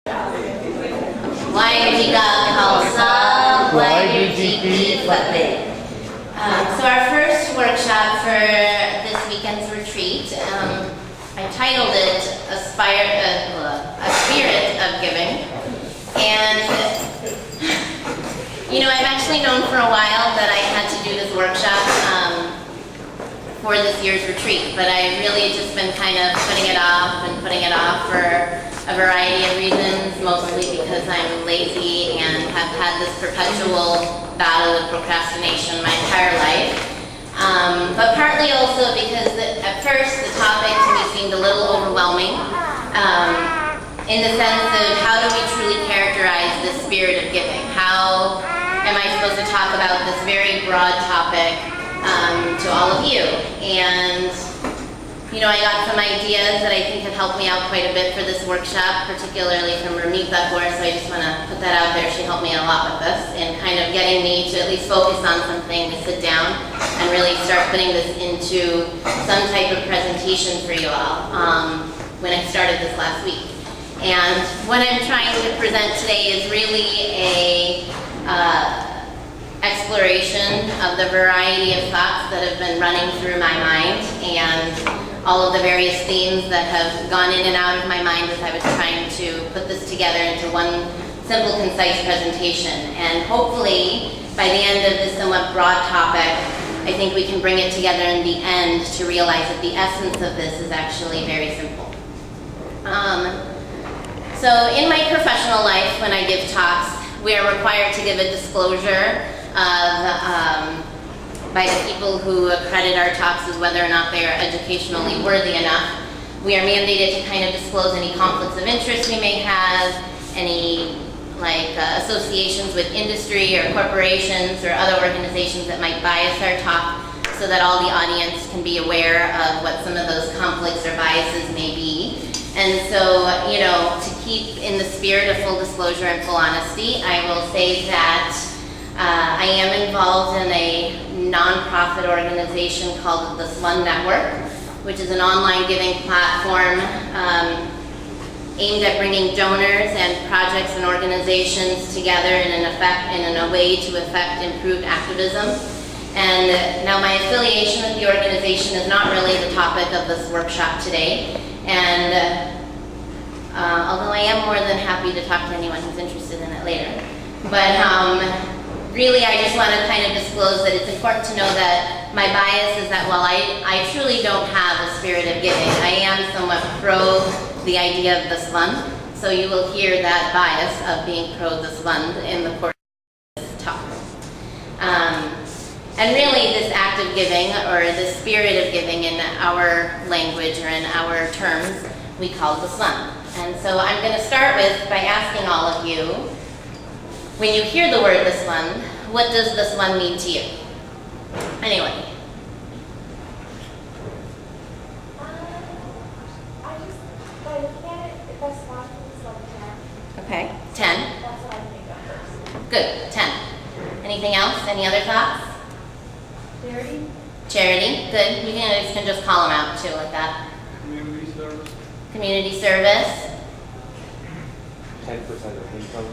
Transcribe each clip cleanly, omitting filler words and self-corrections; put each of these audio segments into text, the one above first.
YG가 Khalsa, YUGP Flatbed. So our first workshop for this weekend's retreat, I titled it A Spirit of Giving. And, you know, I've actually known for a while that I had to do this workshop for this year's retreat, but I really just been kind of putting it off for a variety of reasons, mostly because I'm lazy and have had this perpetual battle with procrastination my entire life. But partly also because at first the topic to me seemed a little overwhelming in the sense of how do we truly characterize this spirit of giving? How am I supposed to talk about this very broad topic to all of you? And you know, I got some ideas that I think have helped me out quite a bit for this workshop, particularly from Ramit Thakur, so I just want to put that out there. She helped me a lot with this and kind of getting me to at least focus on something, to sit down and really start putting this into some type of presentation for you all when I started this last week. And what I'm trying to present today is really a exploration of the variety of thoughts that have been running through my mind and all of the various themes that have gone in and out of my mind as I was trying to put this together into one simple, concise presentation. And hopefully, by the end of this somewhat broad topic, I think we can bring it together in the end to realize that the essence of this is actually very simple. So in my professional life, when I give talks, we are required to give a disclosure of by the people who accredit our talks as whether or not they are educationally worthy enough. We are mandated to kind of disclose any conflicts of interest we may have, any associations with industry or corporations or other organizations that might bias our talk, so that all the audience can be aware of what some of those conflicts or biases may be. And so, you know, to keep in the spirit of full disclosure and full honesty, I will say that I am involved in a nonprofit organization called the Slun Network, which is an online giving platform aimed at bringing donors and projects and organizations together in a way to effect improved activism. And now my affiliation with the organization is not really the topic of this workshop today. And although I am more than happy to talk to anyone who's interested in it later. But really, I just want to kind of disclose that it's important to know that my bias is that while I truly don't have a spirit of giving, I am somewhat pro the idea of the slund. So you will hear that bias of being pro the slund in the course of this talk. And really, this act of giving, or the spirit of giving in our language or in our terms, we call the slund. And so I'm going to start by asking all of you, when you hear the word the slund, what does the slund mean to you? Anyway. I just, if I spot it's like 10. Okay, 10. That's what I think of first. Good, 10. Anything else? Any other thoughts? Charity? Charity, good. You can just call them out too, like that. Community service. Community service. 10% of income.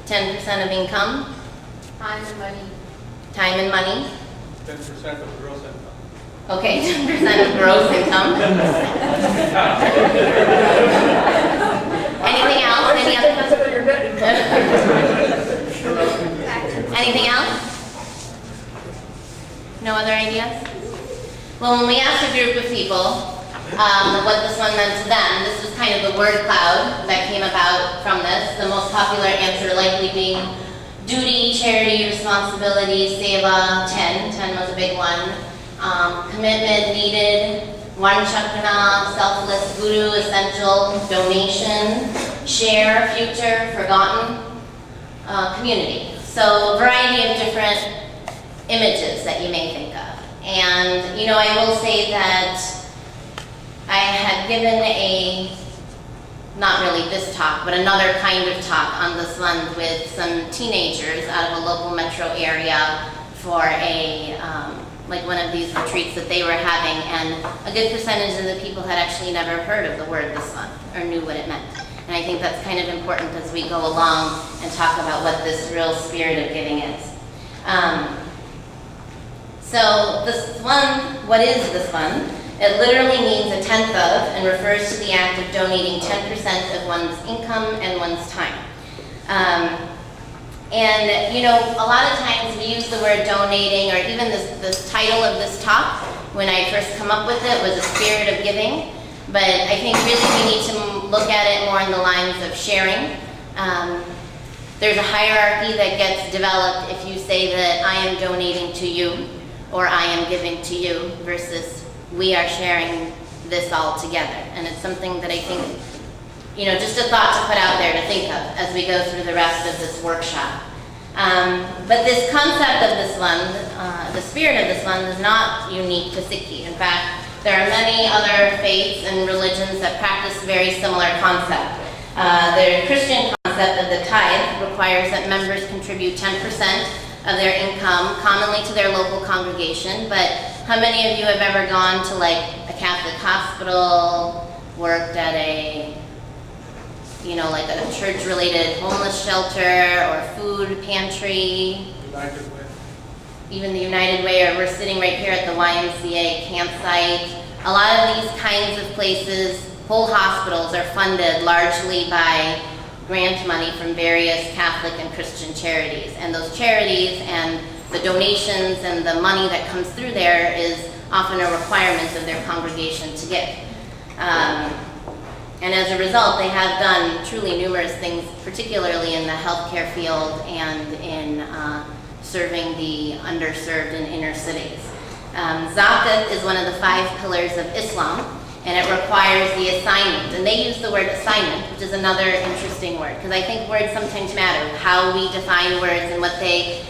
10% of income. Time and money. Time and money. 10% of gross income. Okay, 10% of gross income. Anything else? Any other? Anything else? No other ideas? Well, when we asked a group of people what this one meant to them, this was kind of the word cloud that came about from this. The most popular answer likely being duty, charity, responsibility, seva, 10. 10 was a big one. Commitment, needed, vanchakana, selfless, guru, essential, donation, share, future, forgotten, community. So a variety of different images that you may think of. And, you know, I will say that I had given not really this talk, but another kind of talk on the slund with some teenagers out of a local metro area for one of these retreats that they were having, and a good percentage of the people had actually never heard of the word the slund or knew what it meant. And I think that's kind of important as we go along and talk about what this real spirit of giving is. So this one, what is this fund? It literally means a tenth of and refers to the act of donating 10% of one's income and one's time. And you know, a lot of times we use the word donating, or even this title of this talk, when I first come up with it, was a spirit of giving. But I think really we need to look at it more in the lines of sharing. There's a hierarchy that gets developed if you say that I am donating to you, or I am giving to you, versus we are sharing this all together. And it's something that I think, you know, just a thought to put out there to think of as we go through the rest of this workshop. But this concept of this fund, the spirit of this fund, is not unique to Sikhi. In fact, there are many other faiths and religions that practice very similar concept. The Christian concept of the tithe requires that members contribute 10% of their income, commonly to their local congregation. But how many of you have ever gone to like a Catholic hospital, worked at a, you know, like a church-related homeless shelter or food pantry? United Way. Even the United Way, or we're sitting right here at the YMCA campsite. A lot of these kinds of places, whole hospitals, are funded largely by grant money from various Catholic and Christian charities. And those charities and the donations and the money that comes through there is often a requirement of their congregation to give. And as a result, they have done truly numerous things, particularly in the healthcare field and in serving the underserved in inner cities. Zakat is one of the 5 pillars of Islam, and it requires the assignment. And they use the word assignment, which is another interesting word, because I think words sometimes matter. How we define words and what they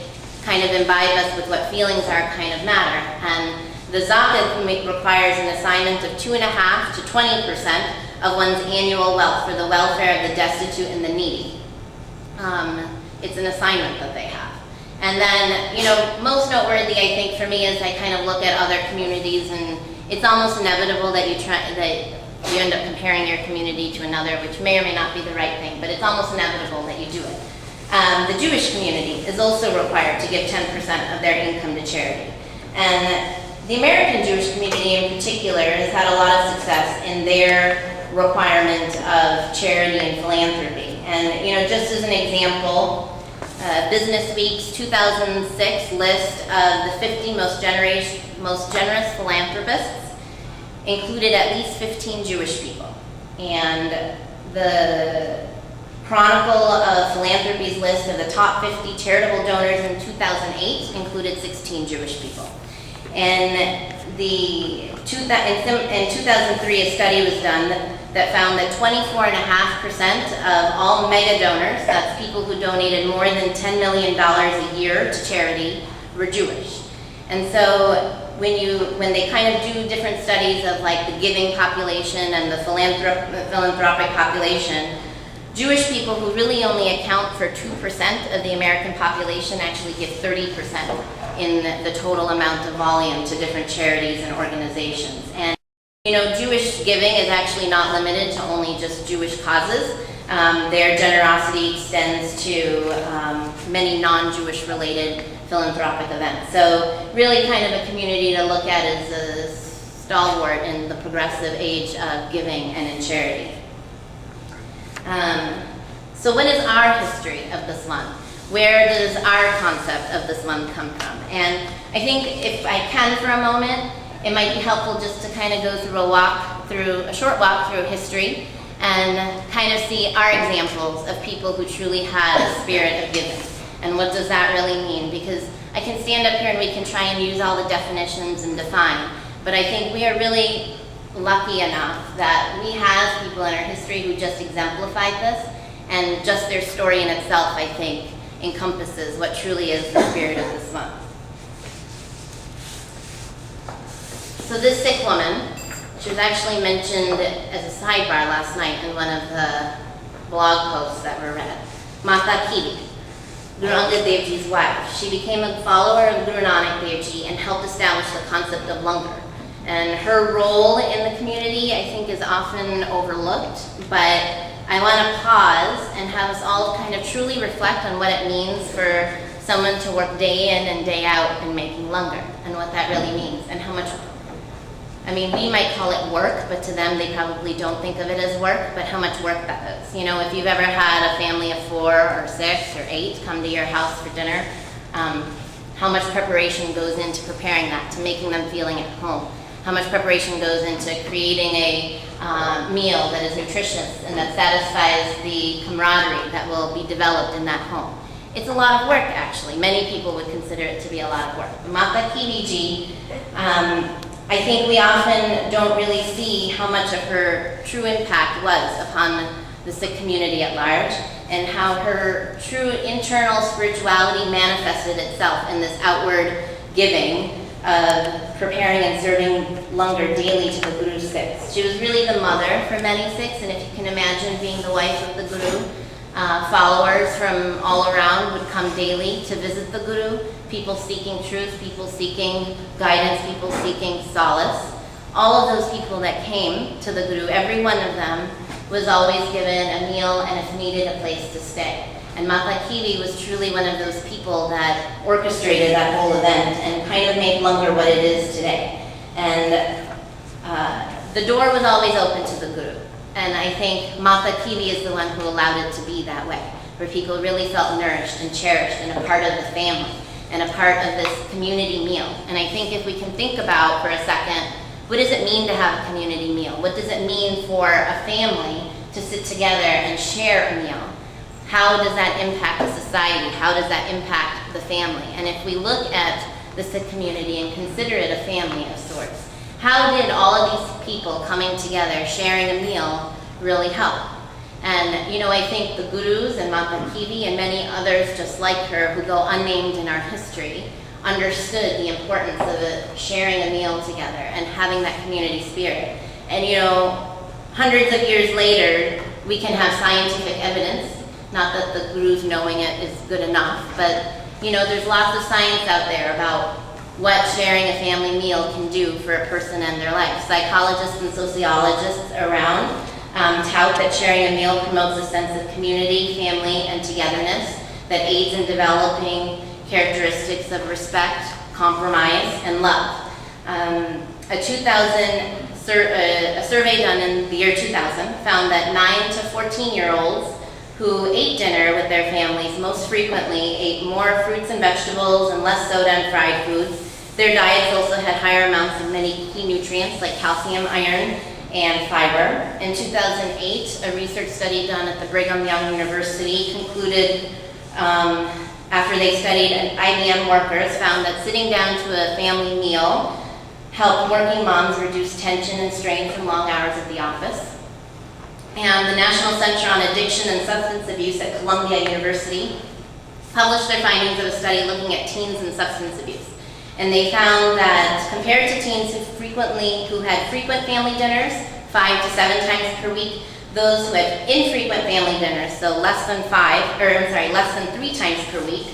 kind of imbibe us with, what feelings are, kind of matter. And the zakat requires an assignment of 2.5% to 20% of one's annual wealth for the welfare of the destitute and the needy. It's an assignment that they have. And then, you know, most noteworthy, I think, for me, is I kind of look at other communities, and it's almost inevitable that you end up comparing your community to another, which may or may not be the right thing, but it's almost inevitable that you do it. The Jewish community is also required to give 10% of their income to charity. And the American Jewish community in particular has had a lot of success in their requirement of charity and philanthropy. And, you know, just as an example, Business Week's 2006 list of the 50 most generous philanthropists included at least 15 Jewish people. And the Chronicle of Philanthropy's list of the top 50 charitable donors in 2008 included 16 Jewish people. And in 2003, a study was done that found that 24.5% of all mega donors, that's people who donated more than $10 million a year to charity, were Jewish. And so when they kind of do different studies of like the giving population and the philanthropic population, Jewish people, who really only account for 2% of the American population, actually give 30% in the total amount of volume to different charities and organizations. And you know, Jewish giving is actually not limited to only just Jewish causes. Their generosity extends to many non-Jewish related philanthropic events. So really kind of a community to look at as a stalwart in the progressive age of giving and in charity. So what is our history of this month? Where does our concept of this month come from? And I think if I can for a moment, it might be helpful just to kind of go through a short walk through history and kind of see our examples of people who truly had a spirit of giving. And what does that really mean? Because I can stand up here and we can try and use all the definitions and define, but I think we are really lucky enough that we have people in our history who just exemplified this, and just their story in itself, I think, encompasses what truly is the spirit of this month. So this Sikh woman, she was actually mentioned as a sidebar last night in one of the blog posts that were read. Mata Kiri, Guru Angad Dev Ji's wife. She became a follower of Guru Nanak Dev Ji and helped establish the concept of langar. And her role in the community, I think, is often overlooked, but I want to pause and have us all kind of truly reflect on what it means for someone to work day in and day out in making lumber, and what that really means, and how much, I mean, we might call it work, but to them, they probably don't think of it as work, but how much work that is. You know, if you've ever had a family of 4 or 6 or 8 come to your house for dinner, how much preparation goes into preparing that, to making them feeling at home. How much preparation goes into creating a meal that is nutritious and that satisfies the camaraderie that will be developed in that home. It's a lot of work, actually. Many people would consider it to be a lot of work. Mata Kiviji, I think we often don't really see how much of her true impact was upon the Sikh community at large, and how her true internal spirituality manifested itself in this outward giving of preparing and serving langar daily to the Guru's Sikhs. She was really the mother for many Sikhs, and if you can imagine being the wife of the Guru, followers from all around would come daily to visit the Guru, people seeking truth, people seeking guidance, people seeking solace. All of those people that came to the Guru, every one of them was always given a meal and, if needed, a place to stay. And Mata Kivi was truly one of those people that orchestrated that whole event and kind of made Langar what it is today. And the door was always open to the Guru. And I think Mata Kivi is the one who allowed it to be that way, where people really felt nourished and cherished and a part of the family and a part of this community meal. And I think if we can think about for a second, what does it mean to have a community meal? What does it mean for a family to sit together and share a meal? How does that impact the society? How does that impact the family? And if we look at the Sikh community and consider it a family of sorts, how did all of these people coming together, sharing a meal, really help? And you know, I think the Gurus and Mata Kivi and many others just like her who go unnamed in our history understood the importance of sharing a meal together and having that community spirit. And you know, hundreds of years later, we can have scientific evidence, not that the Gurus knowing it is good enough, but you know, there's lots of science out there about what sharing a family meal can do for a person and their life. Psychologists and sociologists around tout that sharing a meal promotes a sense of community, family, and togetherness that aids in developing characteristics of respect, compromise, and love. A survey done in the year 2000 found that 9 to 14-year-olds who ate dinner with their families most frequently ate more fruits and vegetables and less soda and fried foods. Their diets also had higher amounts of many key nutrients like calcium, iron, and fiber. In 2008, a research study done at the Brigham Young University concluded, after they studied IBM workers, found that sitting down to a family meal helped working moms reduce tension and strain from long hours at the office. And the National Center on Addiction and Substance Abuse at Columbia University published their findings of a study looking at teens and substance abuse. And they found that compared to teens who had frequent family dinners, 5 to 7 times per week, those who had infrequent family dinners, so less than 3 times per week,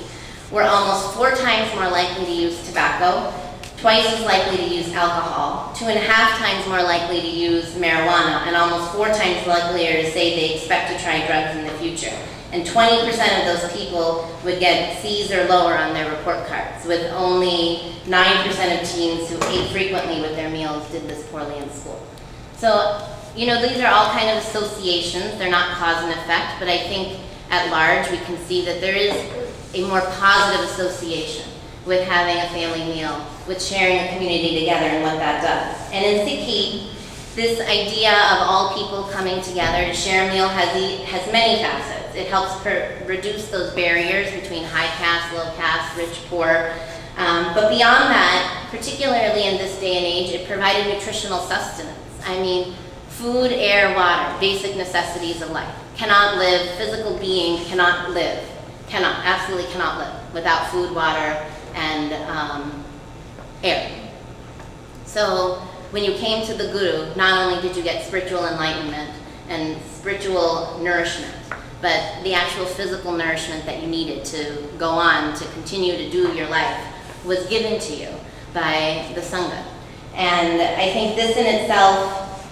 were almost 4 times more likely to use tobacco, twice as likely to use alcohol, 2.5 times more likely to use marijuana, and almost 4 times likelier to say they expect to try drugs in the future. And 20% of those people would get C's or lower on their report cards, with only 9% of teens who ate frequently with their meals did this poorly in school. So, you know, these are all kind of associations. They're not cause and effect, but I think at large we can see that there is a more positive association with having a family meal, with sharing a community together and what that does. And in Sikhi, this idea of all people coming together to share a meal has many facets. It helps reduce those barriers between high caste, low caste, rich, poor. But beyond that, particularly in this day and age, it provided nutritional sustenance. I mean, food, air, water, basic necessities of life. Cannot live, physical being cannot live, absolutely cannot live without food, water, and air. So when you came to the Guru, not only did you get spiritual enlightenment and spiritual nourishment, but the actual physical nourishment that you needed to go on to continue to do your life was given to you by the Sangha. And I think this in itself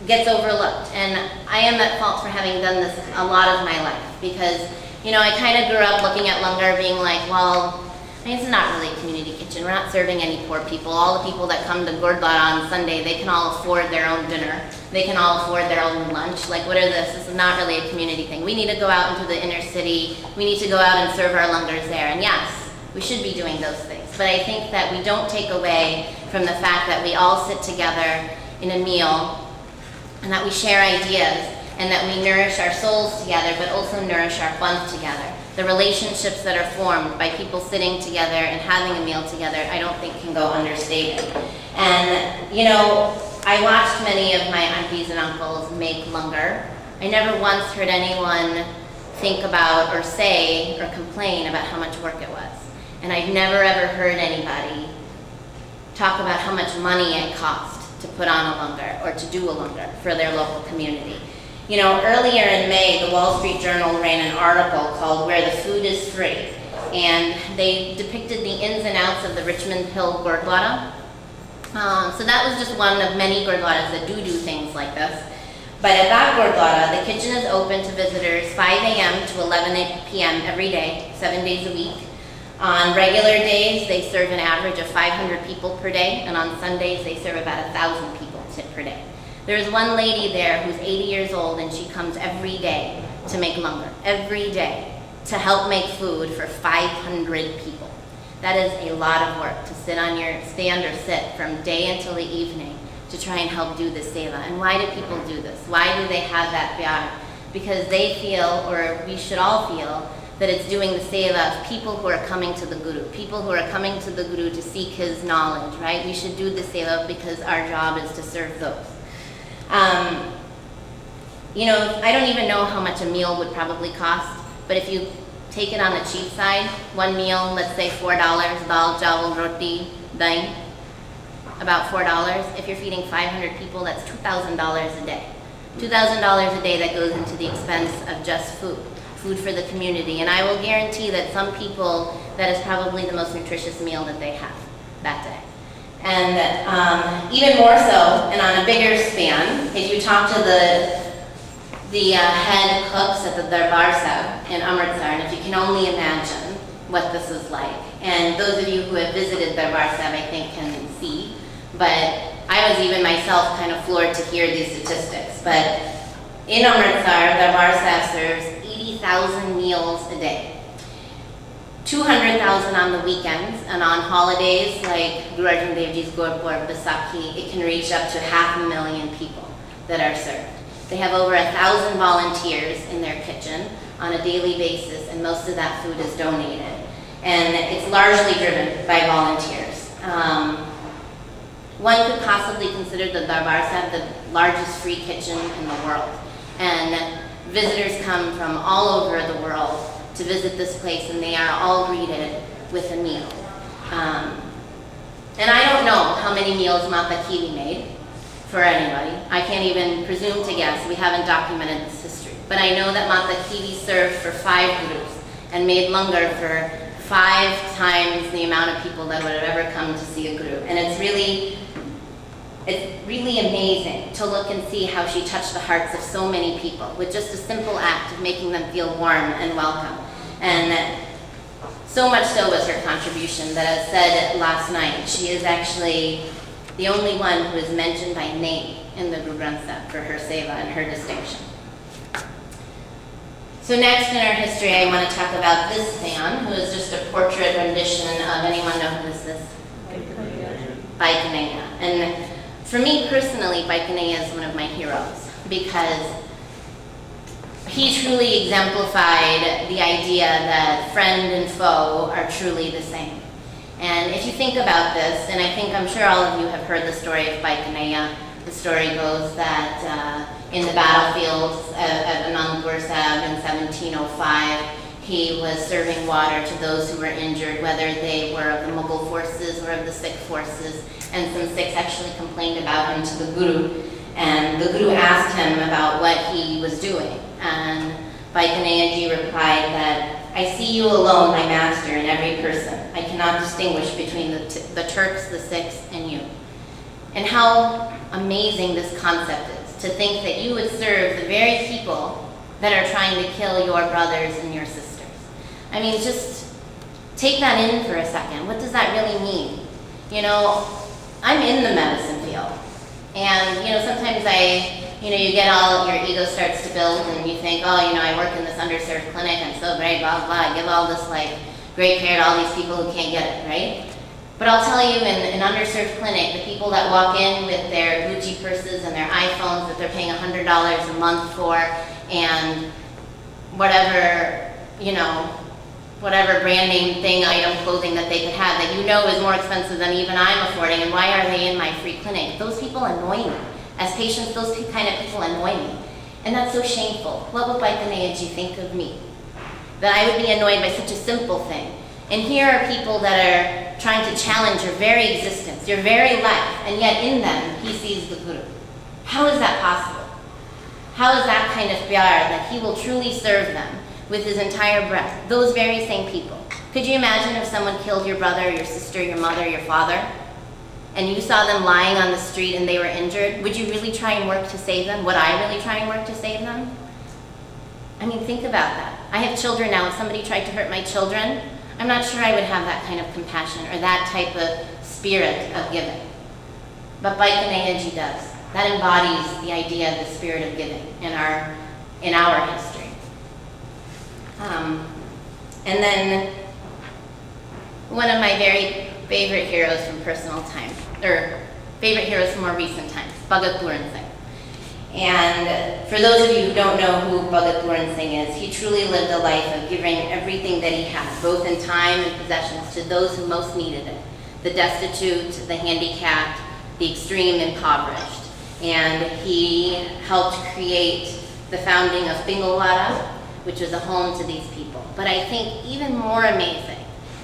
gets overlooked. And I am at fault for having done this a lot of my life because, you know, I kind of grew up looking at Langar being like, well, I mean, it's not really a community kitchen. We're not serving any poor people. All the people that come to Gurdwara on Sunday, they can all afford their own dinner. They can all afford their own lunch. Like, what are this? This is not really a community thing. We need to go out into the inner city. We need to go out and serve our Langars there. And yes, we should be doing those things. But I think that we don't take away from the fact that we all sit together in a meal and that we share ideas and that we nourish our souls together, but also nourish our funds together. The relationships that are formed by people sitting together and having a meal together, I don't think can go understated. And, you know, I watched many of my aunties and uncles make Langar. I never once heard anyone think about or say or complain about how much work it was. And I've never ever heard anybody talk about how much money it cost to put on a Langar or to do a Langar for their local community. You know, earlier in May, the Wall Street Journal ran an article called Where the Food is Free. And they depicted the ins and outs of the Richmond Hill Gurdwara. So that was just one of many Gurdwaras that do things like this. But at that Gurdwara, the kitchen is open to visitors 5 a.m. to 11 p.m. every day, 7 days a week. On regular days, they serve an average of 500 people per day, and on Sundays, they serve about 1,000 people per day. There's one lady there who's 80 years old, and she comes every day to make Langar, every day, to help make food for 500 people. That is a lot of work to stand or sit from day until the evening to try and help do the seva. And why do people do this? Why do they have that pyar? Because they feel, or we should all feel, that it's doing the seva of people who are coming to the Guru, people who are coming to the Guru to seek his knowledge, right? We should do the seva because our job is to serve those. You know, I don't even know how much a meal would probably cost, but if you take it on the cheap side, one meal, let's say $4, dal, chawal, roti, dahi, about $4. If you're feeding 500 people, that's $2,000 a day. $2,000 a day that goes into the expense of just food for the community. And I will guarantee that some people, that is probably the most nutritious meal that they have that day. And even more so, and on a bigger span, if you talk to the head cooks at the Darbar Sahib in Amritsar, and if you can only imagine what this is like, and those of you who have visited Darbar Sahib, I think, can see, but I was even myself kind of floored to hear these statistics. But in Amritsar, Darbar Sahib serves 80,000 meals a day. 200,000 on the weekends, and on holidays like Guru Arjan Dev Ji's Gurpurab, Baisakhi, it can reach up to 500,000 people that are served. They have over 1,000 volunteers in their kitchen on a daily basis, and most of that food is donated. And it's largely driven by volunteers. One could possibly consider the Darbar Sahib the largest free kitchen in the world. And visitors come from all over the world to visit this place, and they are all greeted with a meal. And I don't know how many meals Mata Kiwi made for anybody. I can't even presume to guess. We haven't documented this history. But I know that Mata Kiwi served for 5 gurus and made Langar for 5 times the amount of people that would have ever come to see a guru. And it's really amazing to look and see how she touched the hearts of so many people with just a simple act of making them feel warm and welcome. And so much so was her contribution that, as said last night, she is actually the only one who is mentioned by name in the Guru Granth Sahib for her seva and her distinction. So next in our history, I want to talk about this man, who is just a portrait rendition of, anyone know who this is? Bhai Kanhaiya. And for me personally, Bhai Kanhaiya is one of my heroes because he truly exemplified the idea that friend and foe are truly the same. And if you think about this, and I'm sure all of you have heard the story of Bhai Kanhaiya. The story goes that in the battlefields at Anandpur Sahib in 1705, he was serving water to those who were injured, whether they were of the Mughal forces or of the Sikh forces. And some Sikhs actually complained about him to the Guru. And the Guru asked him about what he was doing. And Bhai Kanhaiya Ji replied that, "I see you alone, my master, in every person. I cannot distinguish between the Turks, the Sikhs, and you." And how amazing this concept is. to think that you would serve the very people that are trying to kill your brothers and your sisters. I mean, just take that in for a second. What does that really mean? You know, I'm in the medicine field. And, you know, sometimes you get all, your ego starts to build and you think, oh, you know, I work in this underserved clinic, I'm so great, blah, blah, I give all this, like, great care to all these people who can't get it, right? But I'll tell you, in an underserved clinic, the people that walk in with their Gucci purses and their iPhones that they're paying $100 a month for, and whatever, you know, whatever brand name thing, item, clothing that they could have that you know is more expensive than even I'm affording, and why are they in my free clinic? Those people annoy me. As patients, those kind of people annoy me. And that's so shameful. What would Baikaneaji think of me? That I would be annoyed by such a simple thing. And here are people that are trying to challenge your very existence, your very life, and yet in them, he sees the Guru. How is that possible? How is that kind of pyar that he will truly serve them with his entire breath? Those very same people. Could you imagine if someone killed your brother, your sister, your mother, your father, and you saw them lying on the street and they were injured? Would you really try and work to save them? Would I really try and work to save them? I mean, think about that. I have children now. If somebody tried to hurt my children, I'm not sure I would have that kind of compassion or that type of spirit of giving. But Baikaneaji does. That embodies the idea of the spirit of giving in our history. And then one of my very favorite heroes from personal time, or favorite heroes from more recent times, Bhagat Pooran Singh. And for those of you who don't know who Bhagat Pooran Singh is, he truly lived a life of giving everything that he had, both in time and possessions, to those who most needed it. The destitute, the handicapped, the extreme impoverished. And he helped create the founding of Pingolwara, which was a home to these people. But I think even more amazing,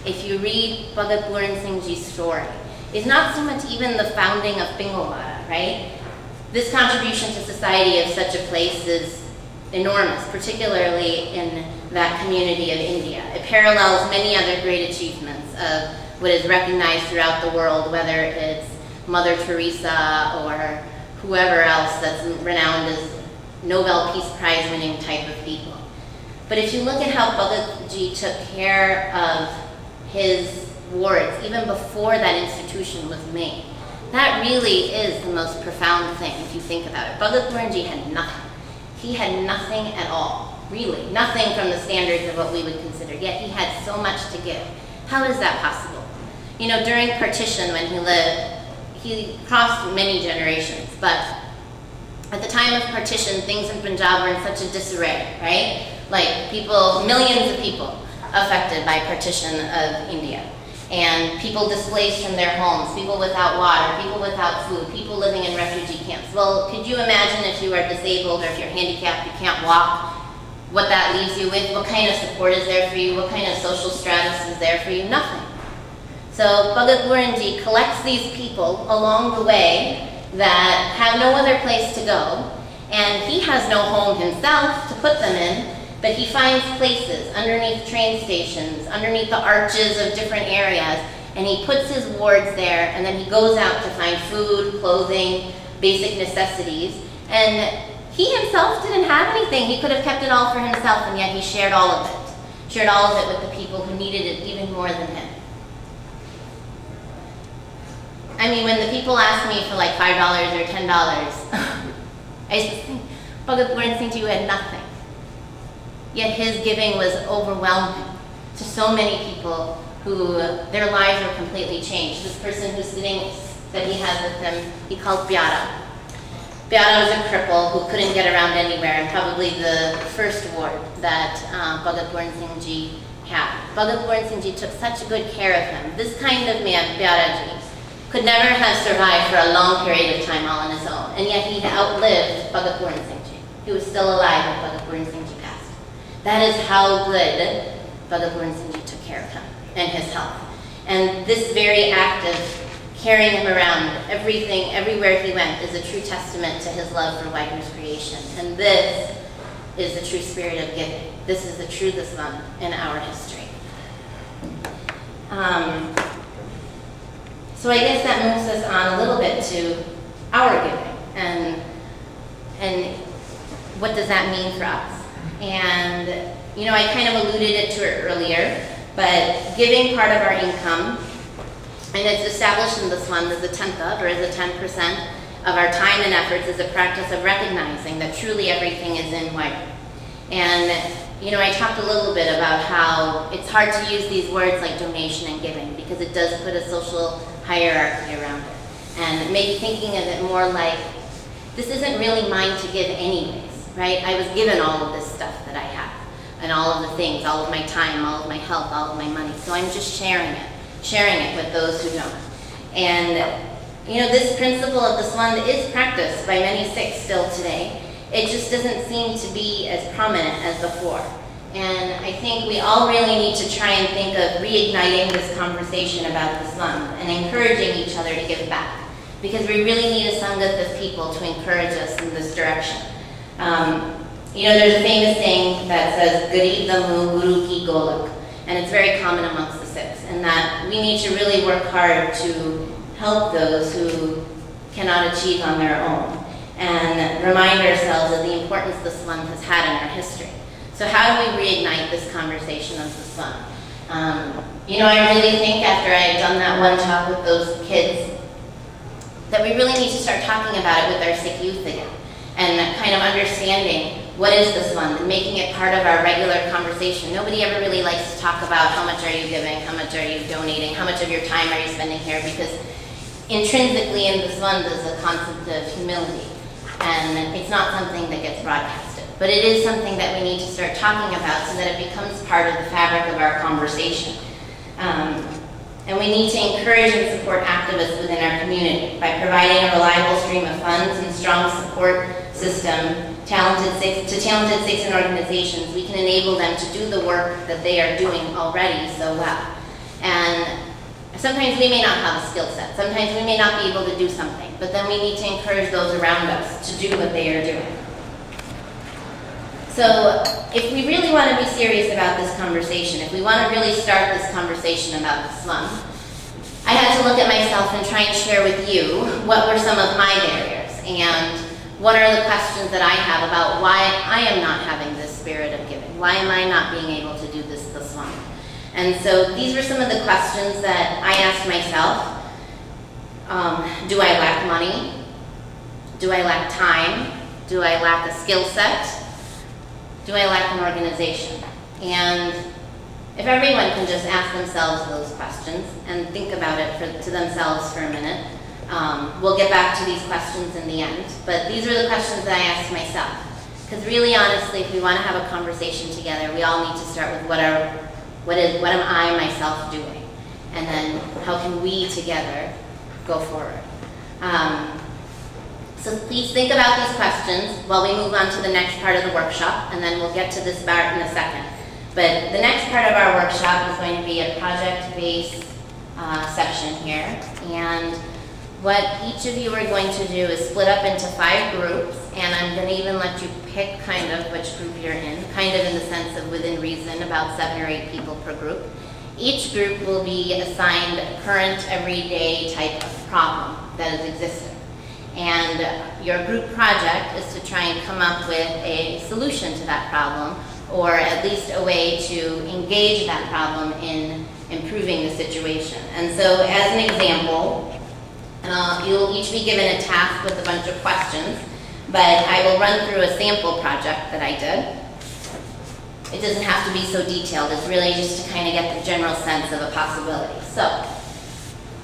if you read Bhagat Pooran Singhji's story, is not so much even the founding of Pingolwara, right? This contribution to society of such a place is enormous, particularly in that community of India. It parallels many other great achievements of what is recognized throughout the world, whether it's Mother Teresa or whoever else that's renowned as Nobel Peace Prize winning type of people. But if you look at how Bhagatji took care of his wards, even before that institution was made, that really is the most profound thing if you think about it. Bhagat Pooranji had nothing. He had nothing at all, really. Nothing from the standards of what we would consider, yet he had so much to give. How is that possible? You know, during partition when he lived, he crossed many generations, but at the time of partition, things in Punjab were in such a disarray, right? Like people, millions of people affected by partition of India. And people displaced from their homes, people without water, people without food, people living in refugee camps. Well, could you imagine if you are disabled or if you're handicapped, you can't walk, what that leaves you with? What kind of support is there for you? What kind of social status is there for you? Nothing. So Bhagat Pooranji collects these people along the way that have no other place to go, and he has no home himself to put them in, but he finds places underneath train stations, underneath the arches of different areas, and he puts his wards there, and then he goes out to find food, clothing, basic necessities, and he himself didn't have anything. He could have kept it all for himself, and yet he shared all of it. Shared all of it with the people who needed it even more than him. I mean, when the people ask me for like $5 or $10, I just think, Bhagat Pooran Singh Ji had nothing. Yet his giving was overwhelming to so many people who their lives were completely changed. This person who's sitting, that he has with him, he called Pyara. Pyara was a cripple who couldn't get around anywhere, and probably the first ward that Bhagat Pooran Singh Ji had. Bhagat Pooran Singh Ji took such good care of him. This kind of man, Pyara Ji, could never have survived for a long period of time all on his own, and yet he outlived Bhagat Pooran Singh Ji. He was still alive when Bhagat Pooran Singh Ji passed. That is how good Bhagat Pooran Singh Ji took care of him and his health. And this very act of carrying him around everything, everywhere he went, is a true testament to his love for Waheguru's creation. And this is the true spirit of giving. This is the true Islam in our history. So I guess that moves us on a little bit to our giving. And And what does that mean for us? And, you know, I kind of alluded to it earlier, but giving part of our income, and it's established in this one as a tenth of, or as a 10% of our time and efforts, is a practice of recognizing that truly everything is in white. And, you know, I talked a little bit about how it's hard to use these words like donation and giving because it does put a social hierarchy around it. And maybe thinking of it more like, this isn't really mine to give anyways, right? I was given all of this stuff that I have, and all of the things, all of my time, all of my health, all of my money. So I'm just sharing it with those who don't. And, you know, this principle of the Swan is practiced by many Sikhs still today. It just doesn't seem to be as prominent as before. And I think we all really need to try and think of reigniting this conversation about the Swan and encouraging each other to give back. Because we really need a Sangat of people to encourage us in this direction. You know, there's a famous saying that says, Garib Damu Guru Ki Golak, and it's very common amongst the Sikhs, and that we need to really work hard to help those who cannot achieve on their own, and remind ourselves of the importance the Swan has had in our history. So how do we reignite this conversation of the Swan? You know, I really think after I had done that one talk with those kids, that we really need to start talking about it with our Sikh youth again, and kind of understanding what is this one, and making it part of our regular conversation. Nobody ever really likes to talk about how much are you giving, how much are you donating, how much of your time are you spending here, because intrinsically in this one there's a concept of humility, and it's not something that gets broadcasted. But it is something that we need to start talking about so that it becomes part of the fabric of our conversation. And we need to encourage and support activists within our community by providing a reliable stream of funds and strong support system talented Sikhs and organizations. We can enable them to do the work that they are doing already so well. And sometimes we may not have a skill set. Sometimes we may not be able to do something. But then we need to encourage those around us to do what they are doing. So if we really want to be serious about this conversation, if we want to really start this conversation about the slum, I had to look at myself and try and share with you what were some of my barriers and what are the questions that I have about why I am not having this spirit of giving. Why am I not being able to do this slum? And so these were some of the questions that I asked myself. Do I lack money? Do I lack time? Do I lack a skill set? Do I lack an organization? And if everyone can just ask themselves those questions and think about it to themselves for a minute, we'll get back to these questions in the end. But these are the questions that I asked myself. Because really honestly, if we want to have a conversation together, we all need to start with what am I myself doing? And then how can we together go forward? So please think about these questions while we move on to the next part of the workshop, and then we'll get to this part in a second. But the next part of our workshop is going to be a project-based section here. And what each of you are going to do is split up into 5 groups, and I'm going to even let you pick kind of which group you're in, kind of in the sense of within reason, about 7 or 8 people per group. Each group will be assigned a current, everyday type of problem that is existing. And your group project is to try and come up with a solution to that problem, or at least a way to engage that problem in improving the situation. And so as an example, you'll each be given a task with a bunch of questions, but I will run through a sample project that I did. It doesn't have to be so detailed, it's really just to kind of get the general sense of a possibility. So,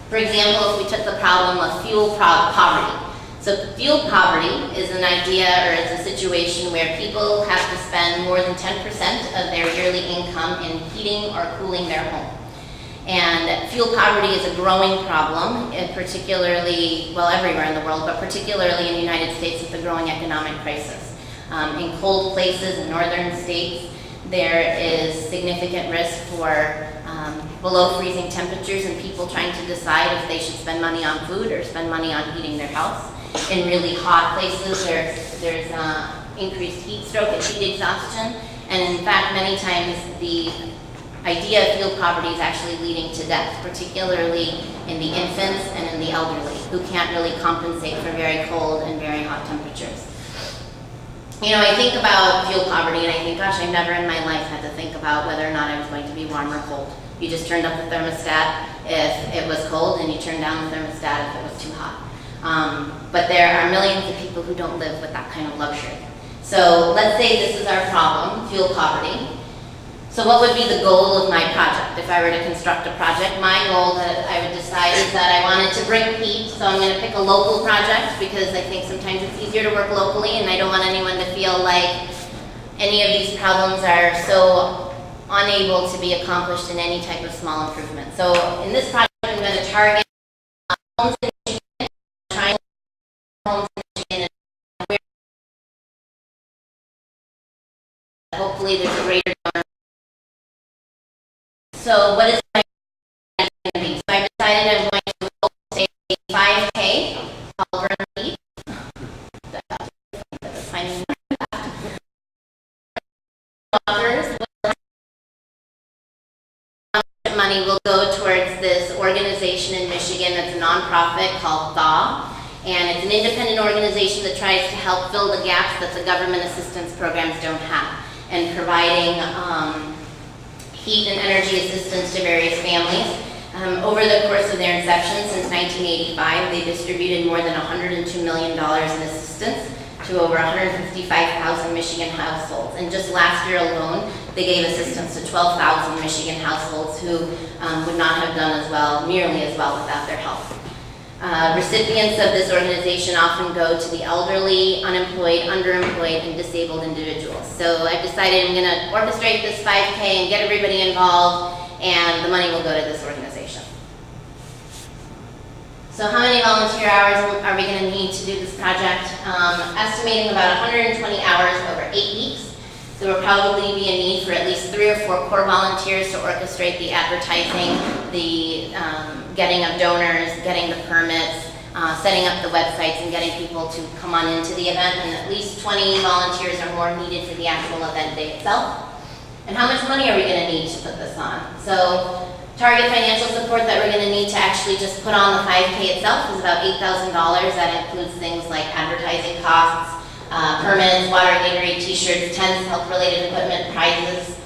for example, if we took the problem of fuel poverty. So fuel poverty is an idea, or it's a situation where people have to spend more than 10% of their yearly income in heating or cooling their home. And fuel poverty is a growing problem, particularly, well, everywhere in the world, but particularly in the United States with the growing economic crisis. In cold places in northern states, there is significant risk for below freezing temperatures and people trying to decide if they should spend money on food or spend money on heating their house. In really hot places, there's increased heat stroke and heat exhaustion, and in fact, many times the idea of fuel poverty is actually leading to death, particularly in the infants and in the elderly, who can't really compensate for very cold and very hot temperatures. you know, I think about fuel poverty and I think, gosh, I never in my life had to think about whether or not I was going to be warm or cold. You just turned up the thermostat if it was cold and you turned down the thermostat if it was too hot. But there are millions of people who don't live with that kind of luxury. So let's say this is our problem, fuel poverty. So what would be the goal of my project? If I were to construct a project, my goal that I would decide is that I wanted to bring heat, so I'm going to pick a local project because I think sometimes it's easier to work locally and I don't want anyone to feel like any of these problems are so unable to be accomplished in any type of small improvement. So in this project, I'm going to target homes in Michigan, trying homes in Michigan, and hopefully there's a greater donor. So what is my going to be? So I've decided I'm going to go say 5K, I'll burn heat. Money will go towards this organization in Michigan that's a nonprofit called THAW, and it's an independent organization that tries to help fill the gaps that the government assistance programs don't have, and providing heat and energy assistance to various families. Over the course of their inception since 1985, they distributed more than $102 million in assistance to over 155,000 Michigan households. And just last year alone, they gave assistance to 12,000 Michigan households who would not have done nearly as well without their help. Recipients of this organization often go to the elderly, unemployed, underemployed, and disabled individuals. So I've decided I'm going to orchestrate this 5K and get everybody involved, and the money will go to this organization. So how many volunteer hours are we going to need to do this project? Estimating about 120 hours over 8 weeks. So there will probably be a need for at least 3 or 4 core volunteers to orchestrate the advertising, the getting of donors, getting the permits, setting up the websites, and getting people to come on into the event. And at least 20 volunteers or more needed for the actual event day itself. And how much money are we going to need to put this on? So target financial support that we're going to need to actually just put on the 5K itself is about $8,000. That includes things like advertising costs, permits, water, Gatorade, t-shirts, tents, health-related equipment, prizes.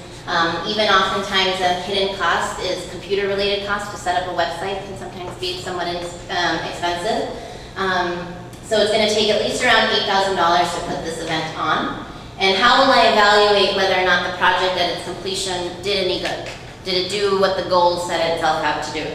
Even oftentimes a hidden cost is computer-related cost to set up a website. Can sometimes be somewhat expensive. So it's going to take at least around $8,000 to put this event on. And how will I evaluate whether or not the project at its completion did any good? Did it do what the goal set itself out to do?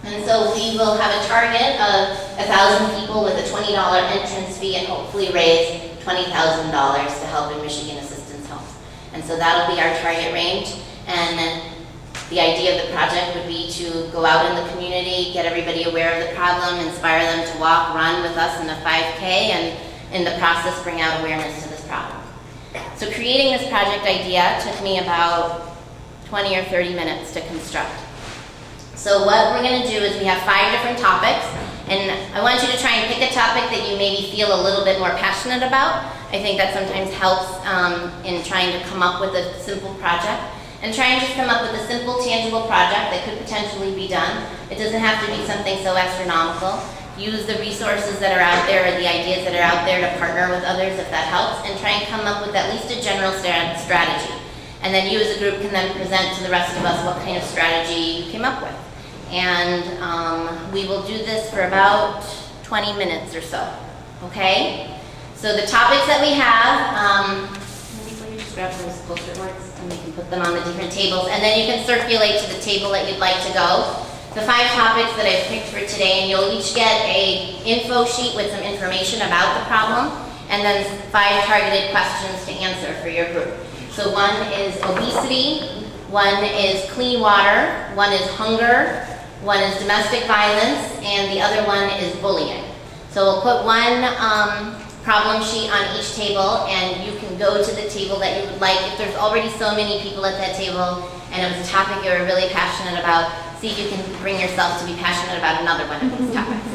And so we will have a target of 1,000 people with a $20 entrance fee and hopefully raise $20,000 to help in Michigan assistance homes. And so that'll be our target range. And then the idea of the project would be to go out in the community, get everybody aware of the problem, inspire them to walk, run with us in the 5K, and in the process bring out awareness to this problem. So creating this project idea took me about 20 or 30 minutes to construct. So what we're going to do is we have 5 different topics, and I want you to try and pick a topic that you maybe feel a little bit more passionate about. I think that sometimes helps in trying to come up with a simple project, and try and just come up with a simple, tangible project that could potentially be done. It doesn't have to be something so astronomical. Use the resources that are out there or the ideas that are out there to partner with others if that helps, and try and come up with at least a general strategy. And then you as a group can then present to the rest of us what kind of strategy you came up with. And we will do this for about 20 minutes or so, okay? So the topics that we have, maybe you just grab those post-it notes and we can put them on the different tables, and then you can circulate to the table that you'd like to go. The 5 topics that I've picked for today, and you'll each get a info sheet with some information about the problem, and then 5 targeted questions to answer for your group. So one is obesity, one is clean water, one is hunger, one is domestic violence, and the other one is bullying. So we'll put one problem sheet on each table, and you can go to the table that you would like. If there's already so many people at that table, and it was a topic you were really passionate about, see if you can bring yourself to be passionate about another one of these topics.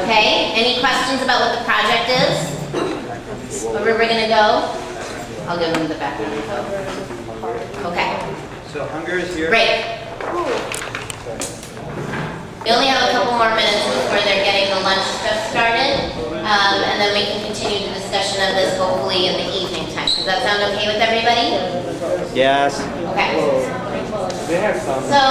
Okay, any questions about what the project is? Where we're gonna go? I'll give them the background info. Okay. So hunger is here. Great. We only have a couple more minutes before they're getting the lunch stuff started, and then we can continue the discussion of this hopefully in the evening time. Does that sound okay with everybody? Yes. Okay. They have some. So,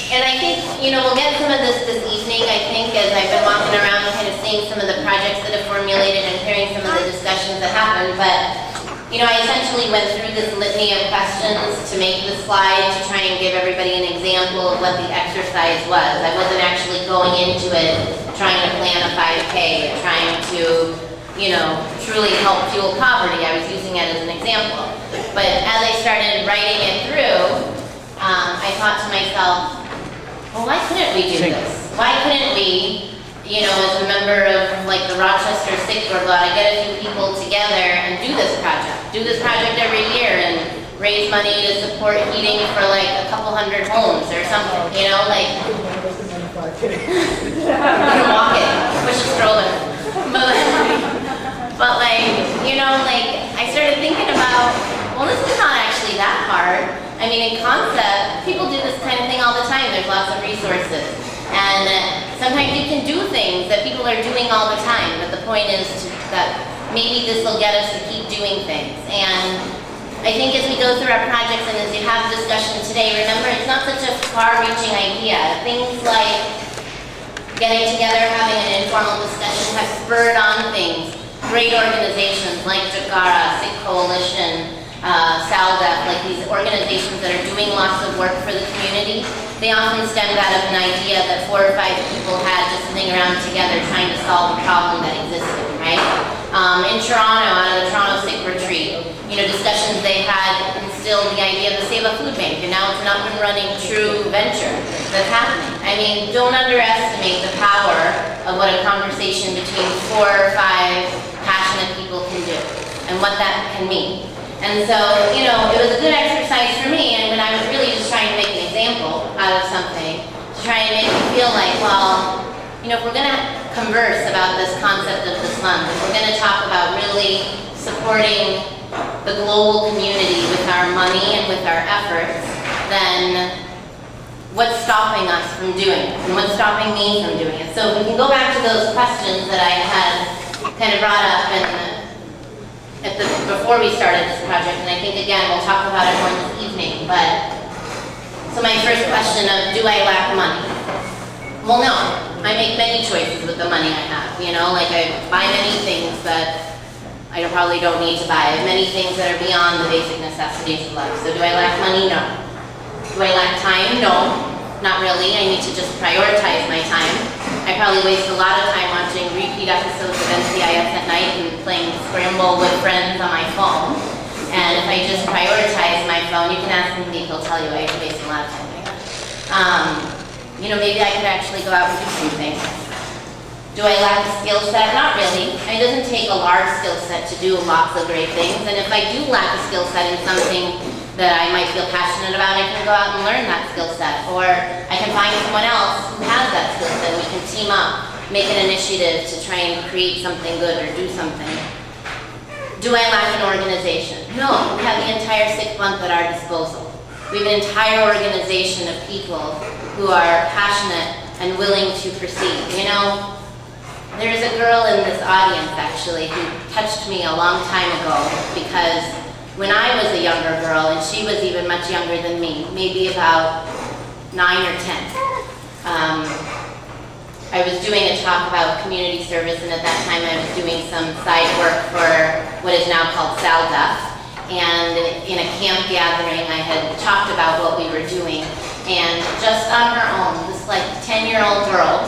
and I think, we'll get some of this evening, I think, as I've been walking around kind of seeing some of the projects that have formulated and hearing some of the discussions that happened, but, I essentially went through this litany of questions to make the slide to try and give everybody an example of what the exercise was. I wasn't actually going into it trying to plan a 5K, or trying to, truly help fuel poverty. I was using it as an example. But as I started writing it through, I thought to myself, well, why couldn't we do this? Why couldn't we, as a member of like the Rochester Sick Board, I get a few people together and do this project every year and raise money to support heating for like a couple hundred homes or something, walk it, push a stroller. But I started thinking about, well, this is not actually that hard. I mean, in concept, people do this kind of thing all the time. There's lots of resources. And sometimes you can do things that people are doing all the time, but the point is that maybe this will get us to keep doing things. And I think as we go through our projects and as you have discussion today, remember it's not such a far-reaching idea. Things like getting together, having an informal discussion have spurred on things. Great organizations like Jakara, Sick Coalition, SALDEF, like these organizations that are doing lots of work for the community, they often stemmed out of an idea that 4 or 5 people had just sitting around together trying to solve a problem that existed, right? In Toronto, out of the Toronto Sick Retreat, discussions they had instilled the idea of the Save a Food Bank, and now it's an up and running true venture that's happening. I mean, don't underestimate the power of what a conversation between 4 or 5 passionate people can do, and what that can mean. And so, it was a good exercise for me, and when I was really just trying to make an example out of something, to try and make me feel like, well, if we're going to converse about this concept of this month, if we're going to talk about really supporting the global community with our money and with our efforts, then what's stopping us from doing it? And what's stopping me from doing it? So if we can go back to those questions that I had kind of brought up before we started this project, and I think again we'll talk about it more this evening, but so my first question of, do I lack money? Well, no. I make many choices with the money I have, I buy many things that I probably don't need to buy. I have many things that are beyond the basic necessities of life. So do I lack money? No. Do I lack time? No. Not really. I need to just prioritize my time. I probably waste a lot of time watching repeat episodes of NCIS at night and playing Scramble with friends on my phone. And if I just prioritize my phone, you can ask Nick, he'll tell you I waste a lot of time doing that. Maybe I could actually go out and do something. Do I lack a skill set? Not really. It doesn't take a large skill set to do lots of great things. And if I do lack a skill set in something that I might feel passionate about, I can go out and learn that skill set. Or I can find someone else who has that skill set. We can team up, make an initiative to try and create something good or do something. Do I lack an organization? No, we have the entire Sick Month at our disposal. We have an entire organization of people who are passionate and willing to proceed. There's a girl in this audience actually who touched me a long time ago, because when I was a younger girl, and she was even much younger than me, maybe about 9 or 10, I was doing a talk about community service, and at that time I was doing some side work for what is now called SALDEF. And in a camp gathering, I had talked about what we were doing. And just on her own, this 10-year-old girl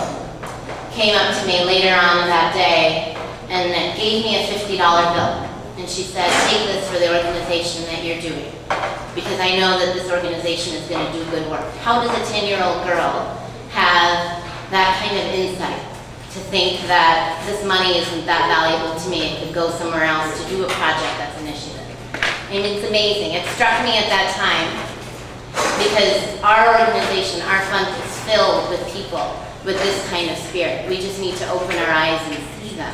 came up to me later on that day and gave me a $50 bill. And she said, take this for the organization that you're doing, because I know that this organization is going to do good work. How does a 10-year-old girl have that kind of insight to think that this money isn't that valuable to me, it could go somewhere else to do a project that's initiative? And it's amazing. It struck me at that time because our organization, our fund, is filled with people with this kind of spirit. We just need to open our eyes and see them.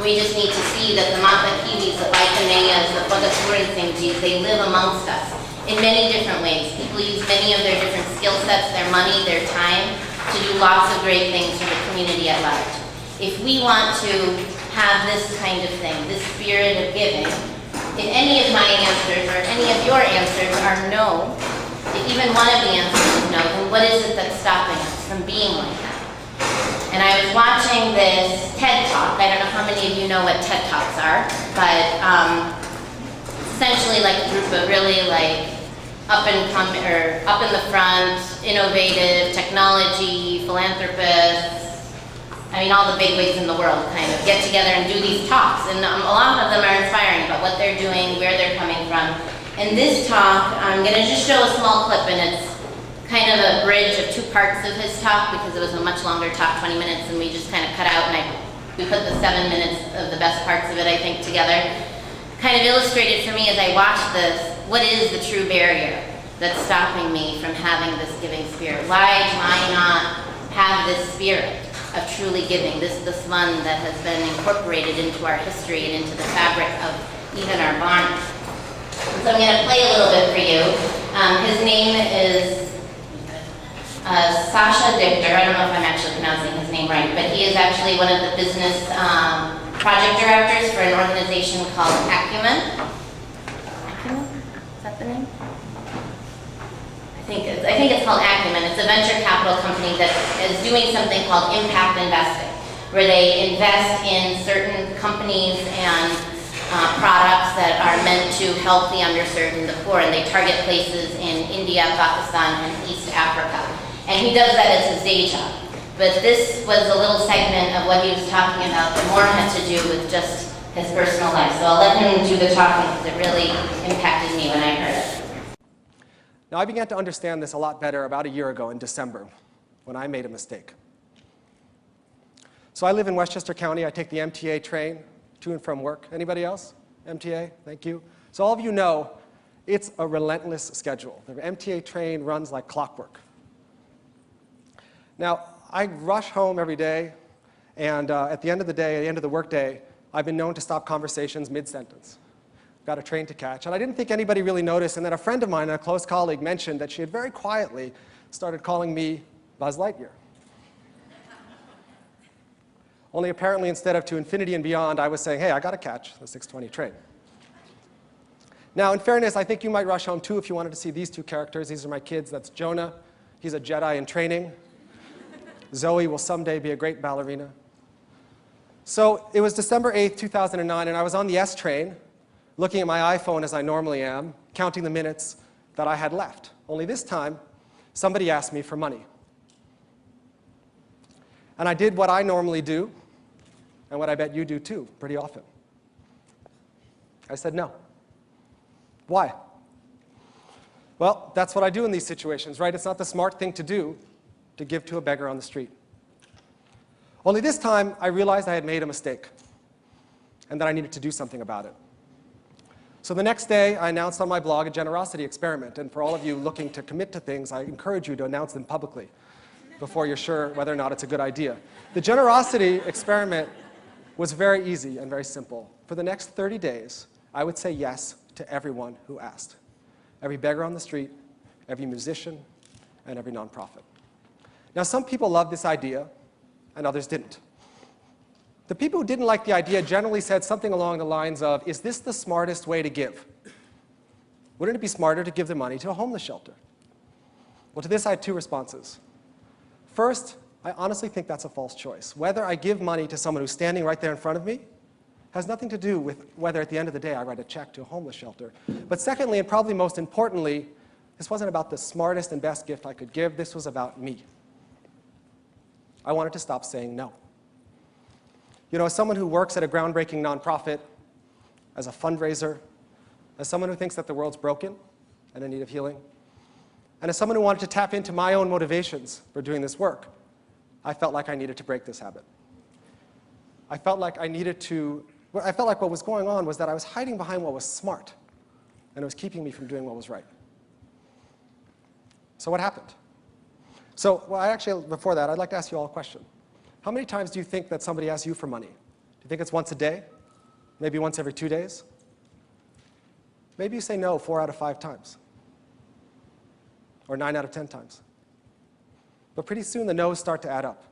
We just need to see that the Matakiwis, the Waikaneyas, the Whakaturansingjis, they live amongst us in many different ways. People use many of their different skill sets, their money, their time, to do lots of great things for the community at large. If we want to have this kind of thing, this spirit of giving, if any of my answers or any of your answers are no, if even one of the answers is no, then what is it that's stopping us from being like that? And I was watching this TED Talk. I don't know how many of you know what TED Talks are, but essentially like a group of really like up in the front, innovative, technology, philanthropists, I mean, all the bigwigs in the world kind of get together and do these talks. And a lot of them are inspiring about what they're doing, where they're coming from. And this talk, I'm going to just show a small clip, and it's kind of a bridge of 2 parts of his talk because it was a much longer talk, 20 minutes, and we just kind of cut out, and we put the 7 minutes of the best parts of it, I think, together. Kind of illustrated for me as I watched this, what is the true barrier that's stopping me from having this giving spirit? Why do I not have this spirit of truly giving, this one that has been incorporated into our history and into the fabric of even our barns? So I'm going to play a little bit for you. His name is Sasha Dichter. I don't know if I'm actually pronouncing his name right, but he is actually one of the business project directors for an organization called Acumen. Acumen? Is that the name? I think it's called Acumen. It's a venture capital company that is doing something called impact investing, where they invest in certain companies and products that are meant to help the underserved and the poor, and they target places in India, Pakistan, and East Africa. And he does that as his day job. But this was a little segment of what he was talking about that more had to do with just his personal life. So I'll let him do the talking because it really impacted me when I heard it. Now, I began to understand this a lot better about a year ago in December, when I made a mistake. So I live in Westchester County. I take the MTA train to and from work. Anybody else? MTA? Thank you. So all of you know, it's a relentless schedule. The MTA train runs like clockwork. Now, I rush home every day, and at the end of the day, at the end of the workday, I've been known to stop conversations mid-sentence. Got a train to catch. And I didn't think anybody really noticed, and then a friend of mine, a close colleague, mentioned that she had very quietly started calling me Buzz Lightyear. Only apparently instead of to infinity and beyond, I was saying, hey, I got to catch the 6:20 train. Now, in fairness, I think you might rush home too if you wanted to see these 2 characters. These are my kids. That's Jonah. He's a Jedi in training. Zoe will someday be a great ballerina. So it was December 8th, 2009, and I was on the S train, looking at my iPhone as I normally am, counting the minutes that I had left. Only this time, somebody asked me for money. And I did what I normally do, and what I bet you do too, pretty often. I said no. Why? Well, that's what I do in these situations, right? It's not the smart thing to do to give to a beggar on the street. Only this time, I realized I had made a mistake, and that I needed to do something about it. So the next day, I announced on my blog a generosity experiment, and for all of you looking to commit to things, I encourage you to announce them publicly before you're sure whether or not it's a good idea. The generosity experiment was very easy and very simple. For the next 30 days, I would say yes to everyone who asked. Every beggar on the street, every musician, and every nonprofit. Now, some people loved this idea, and others didn't. The people who didn't like the idea generally said something along the lines of, is this the smartest way to give? Wouldn't it be smarter to give the money to a homeless shelter? Well, to this I had 2 responses. First, I honestly think that's a false choice. Whether I give money to someone who's standing right there in front of me has nothing to do with whether at the end of the day I write a check to a homeless shelter. But secondly, and probably most importantly, this wasn't about the smartest and best gift I could give. This was about me. I wanted to stop saying no. You know, as someone who works at a groundbreaking nonprofit, as a fundraiser, as someone who thinks that the world's broken and in need of healing, and as someone who wanted to tap into my own motivations for doing this work, I felt like I needed to break this habit. I felt like what was going on was that I was hiding behind what was smart, and it was keeping me from doing what was right. So what happened? Before that, I'd like to ask you all a question. How many times do you think that somebody asks you for money? Do you think it's once a day? Maybe once every 2 days? Maybe you say no 4 out of 5 times. Or 9 out of 10 times. But pretty soon the no's start to add up.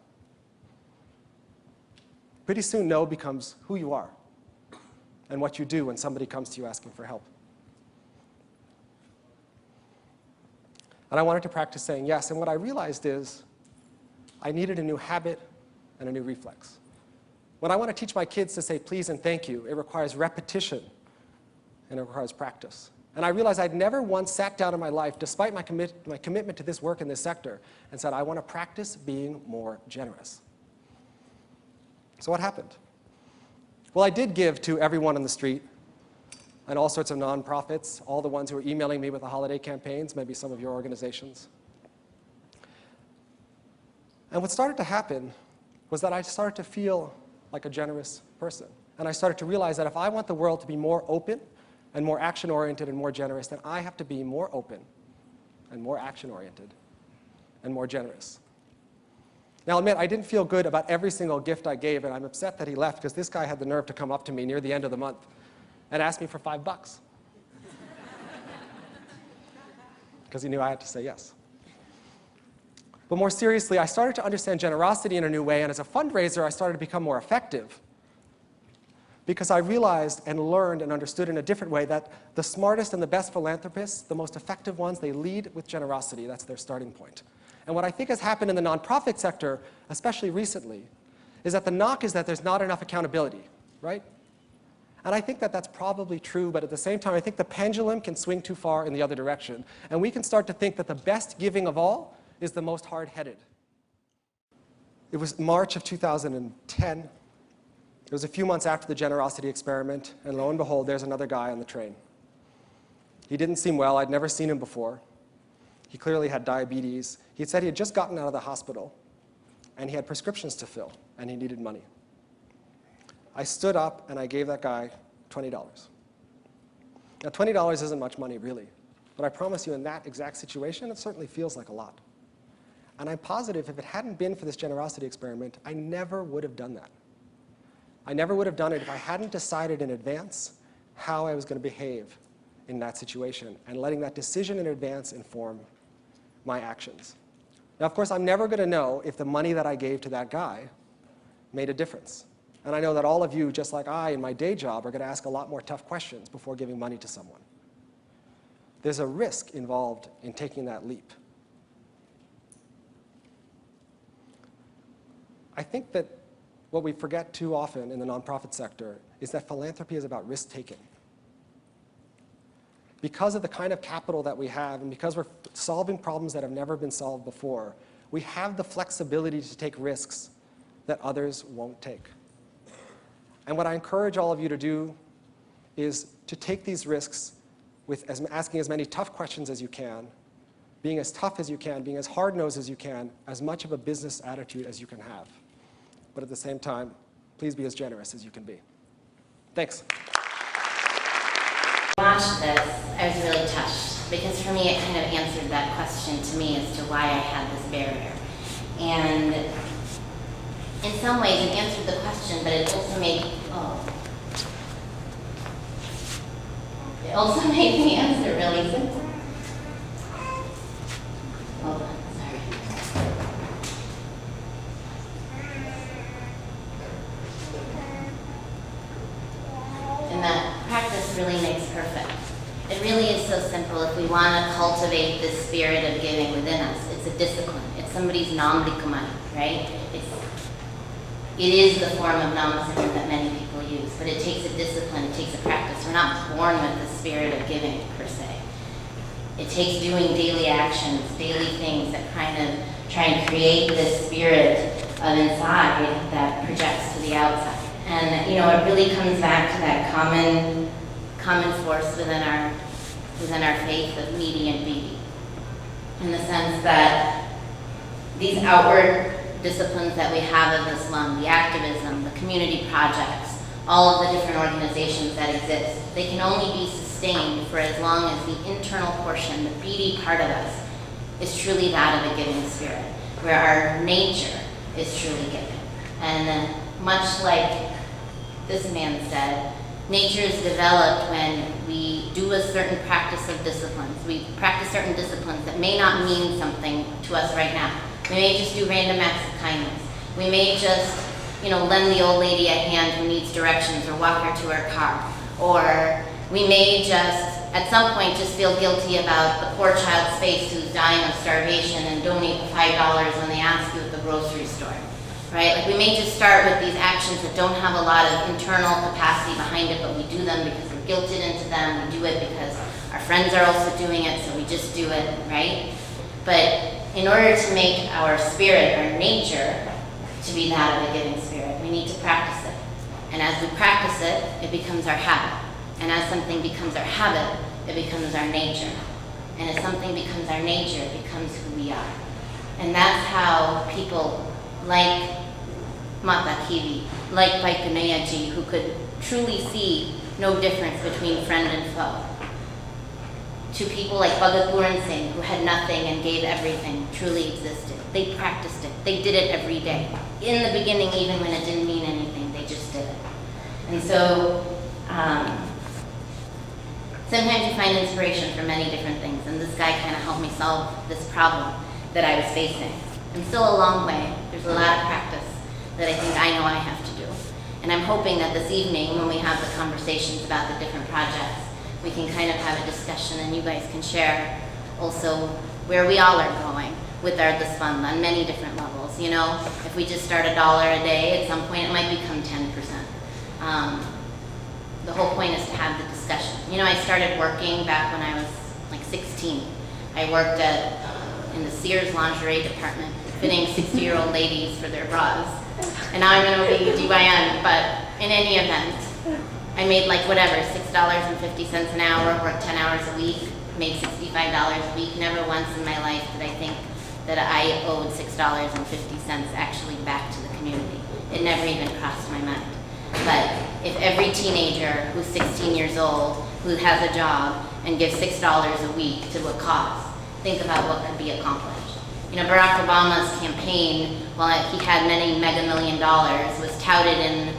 Pretty soon, no becomes who you are and what you do when somebody comes to you asking for help. And I wanted to practice saying yes, and what I realized is I needed a new habit and a new reflex. When I want to teach my kids to say please and thank you, it requires repetition and it requires practice. And I realized I'd never once sat down in my life, despite my commitment to this work in this sector, and said, I want to practice being more generous. So what happened? Well, I did give to everyone on the street and all sorts of nonprofits, all the ones who were emailing me with the holiday campaigns, maybe some of your organizations. And what started to happen was that I started to feel like a generous person. And I started to realize that if I want the world to be more open and more action-oriented and more generous, then I have to be more open and more action-oriented and more generous. Now, I'll admit, I didn't feel good about every single gift I gave, and I'm upset that he left because this guy had the nerve to come up to me near the end of the month and ask me for $5. Because he knew I had to say yes. But more seriously, I started to understand generosity in a new way, and as a fundraiser, I started to become more effective because I realized and learned and understood in a different way that the smartest and the best philanthropists, the most effective ones, they lead with generosity. That's their starting point. And what I think has happened in the nonprofit sector, especially recently, is that the knock is that there's not enough accountability, right? And I think that that's probably true, but at the same time, I think the pendulum can swing too far in the other direction. And we can start to think that the best giving of all is the most hard-headed. It was March of 2010. It was a few months after the generosity experiment, and lo and behold, there's another guy on the train. He didn't seem well. I'd never seen him before. He clearly had diabetes. He said he had just gotten out of the hospital, and he had prescriptions to fill, and he needed money. I stood up, and I gave that guy $20. Now, $20 isn't much money, really, but I promise you, in that exact situation, it certainly feels like a lot. And I'm positive if it hadn't been for this generosity experiment, I never would have done that. I never would have done it if I hadn't decided in advance how I was going to behave in that situation and letting that decision in advance inform my actions. Now, of course, I'm never going to know if the money that I gave to that guy made a difference. And I know that all of you, just like I in my day job, are going to ask a lot more tough questions before giving money to someone. There's a risk involved in taking that leap. I think that what we forget too often in the nonprofit sector is that philanthropy is about risk-taking. Because of the kind of capital that we have, and because we're solving problems that have never been solved before, we have the flexibility to take risks that others won't take. And what I encourage all of you to do is to take these risks with asking as many tough questions as you can, being as tough as you can, being as hard-nosed as you can, as much of a business attitude as you can have. But at the same time, please be as generous as you can be. Thanks. When I watched this, I was really touched because for me it kind of answered that question to me as to why I had this barrier. And in some ways it answered the question, but it also made, it also made the answer really simple. Hold on, sorry. And that practice really makes perfect. It really is so simple. If we want to cultivate this spirit of giving within us, it's a discipline. It's somebody's namrikamai, right? It is the form of namaskar that many people use, but it takes a discipline, it takes a practice. We're not born with the spirit of giving, per se. It takes doing daily actions, daily things that kind of try and create this spirit of inside that projects to the outside. And it really comes back to that common force within our faith of meaty and beaty, in the sense that these outward disciplines that we have of the slum, the activism, the community projects, all of the different organizations that exist, they can only be sustained for as long as the internal portion, the beaty part of us, is truly that of a giving spirit, where our nature is truly giving. And much like this man said, nature is developed when we do a certain practice of disciplines. We practice certain disciplines that may not mean something to us right now. We may just do random acts of kindness. We may just lend the old lady a hand who needs directions or walk her to her car. Or we may just, at some point, just feel guilty about the poor child's face who's dying of starvation and donate the $5 when they ask you at the grocery store, right? Like we may just start with these actions that don't have a lot of internal capacity behind it, but we do them because we're guilted into them. We do it because our friends are also doing it, so we just do it, right? But in order to make our spirit, our nature, to be that of a giving spirit, we need to practice it. And as we practice it, it becomes our habit. And as something becomes our habit, it becomes our nature. And as something becomes our nature, it becomes who we are. And that's how people like Mata Kiwi, like Paikuneyaji, who could truly see no difference between friend and foe, to people like Bhagat Puran Singh, who had nothing and gave everything, truly existed. They practiced it. They did it every day. In the beginning, even when it didn't mean anything, they just did it. And so, sometimes you find inspiration from many different things, and this guy kind of helped me solve this problem that I was facing. I'm still a long way. There's a lot of practice that I think I know I have to do. And I'm hoping that this evening, when we have the conversations about the different projects, we can kind of have a discussion and you guys can share also where we all are going with our this fund on many different levels. If we just start $1 a day, at some point it might become 10%. The whole point is to have the discussion. I started working back when I was like 16. I worked in the Sears lingerie department, fitting 60-year-old ladies for their bras. And now I'm an OB/GYN, but in any event, I made like whatever, $6.50 an hour, worked 10 hours a week, made $65 a week. Never once in my life did I think that I owed $6.50 actually back to the community. It never even crossed my mind. But if every teenager who's 16 years old, who has a job, and gives $6 a week to a cause, think about what could be accomplished. Barack Obama's campaign, while he had many mega million dollars, was touted in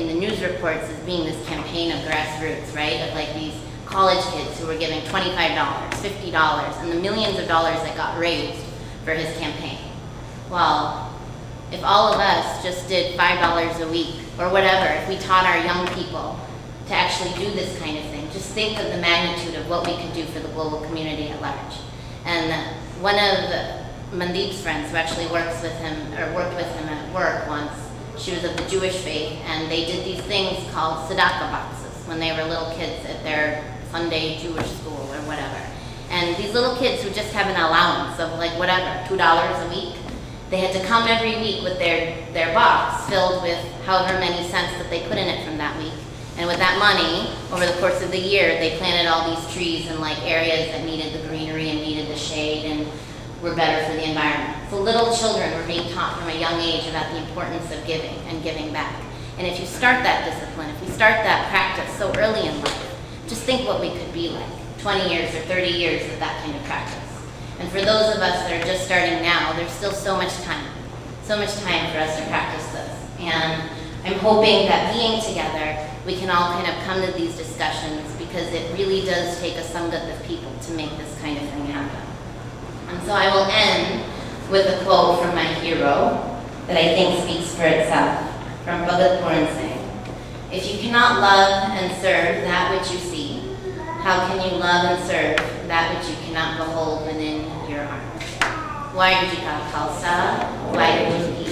the news reports as being this campaign of grassroots, right? Of like these college kids who were giving $25, $50, and the millions of dollars that got raised for his campaign. Well, if all of us just did $5 a week or whatever, if we taught our young people to actually do this kind of thing, just think of the magnitude of what we could do for the global community at large. And one of Mandeep's friends who actually worked with him at work once, she was of the Jewish faith, and they did these things called tzedakah boxes when they were little kids at their Sunday Jewish school or whatever. And these little kids who just have an allowance of like whatever, $2 a week, they had to come every week with their box filled with however many cents that they put in it from that week. And with that money, over the course of the year, they planted all these trees in like areas that needed the greenery and needed the shade and were better for the environment. So little children were being taught from a young age about the importance of giving and giving back. And if you start that discipline, if you start that practice so early in life, just think what we could be like 20 years or 30 years of that kind of practice. And for those of us that are just starting now, there's still so much time for us to practice this. And I'm hoping that being together, we can all kind of come to these discussions because it really does take a sangat of people to make this kind of thing happen. And so I will end with a quote from my hero that I think speaks for itself, from Bhagat Puran Singh. If you cannot love and serve that which you see, how can you love and serve that which you cannot behold within your arms? Why did you call Khalsa? Why did you